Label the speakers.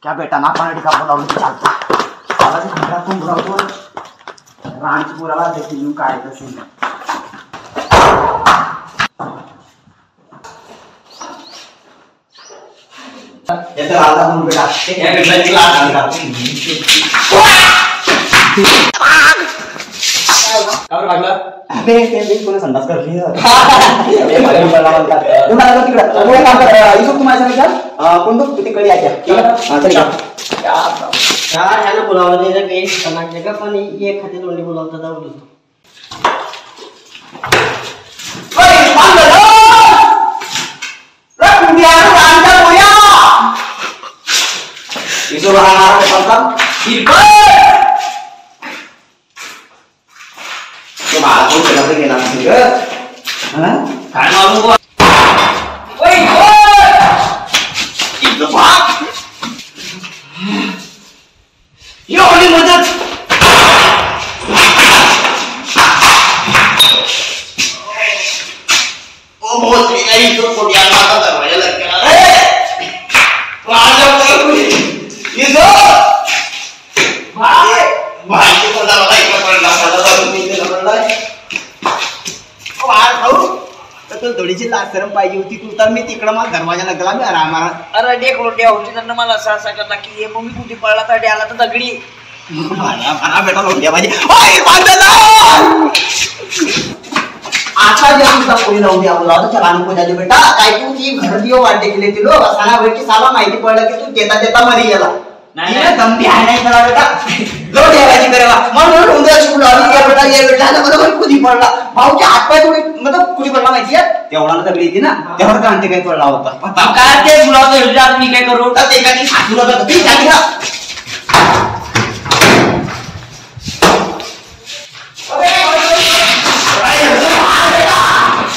Speaker 1: क्या बेटा ना पाणी का बोलावलं चालतं घरातून बोलावतो राणची पुराला देखील काय तसे याचा आला म्हणून बेटा त्या बेटाची लाट
Speaker 2: कावर वाटलं
Speaker 1: अबे ते कोणी संडास करली अबे मला बोलावलं का तुम्हाला तिकडे कोण काम कर इसो तुम्हाला सांगितलं कोण तो तिकडे यायच्या ठीक आहे चल
Speaker 3: यार ह्यानं बोलावलं त्याचं काही कनाक का पण एक खाते तोंडी बोलावता जाऊ बोलतो
Speaker 1: ओय बंद रख दिया रांचा बोया इसो राणा के पंकज इरकर तो बाळा कोण केला तर गेला नाही ग काय मारू गो ओय ओय इथं भाग एवढी मदत ओ मोठी नाही तो कोणी आता दरवाजा लागला रे माझ्या कोणी इथं भाई भाई को दरवाजा इकडे पडला साधा तुम्ही इथे पडलाय ओ बाळ भाऊ तर थोडीशी लासरम पाहिजे होती तू तर मी तिकडे मग दरवाजा लागला मी आरामात
Speaker 3: अरे डेक रोट्या होती त्यांना मला असं असं करता की ये मम्मी कुठे पडला तर आला तर दगडी
Speaker 1: मला बेटा रोट्या पाहिजे ओय बांधला आता जब तुझा कोणी लावून द्या बोला तर चला नको जाजे बेटा काय तू ती घर दियो वाटे केले ती लोक साना बेटी साला माहिती पडलं की तू देता देता मरी गेला नाही ना दमती आहे नाही करा बेटा लो देवाची करेवा म्हणून उद्या स्कूल आली या बेटा ये बेटा बरोबर कुदी पडला भाऊच्या हातपाय थोडी मतलब कुदी पडला माहिती आहे तेवढा तर येते ना तेवढा कांते काय पडला होता
Speaker 3: काय ते बोलावतो मी काय करू
Speaker 1: तर एकाची सासूला तर ती जागी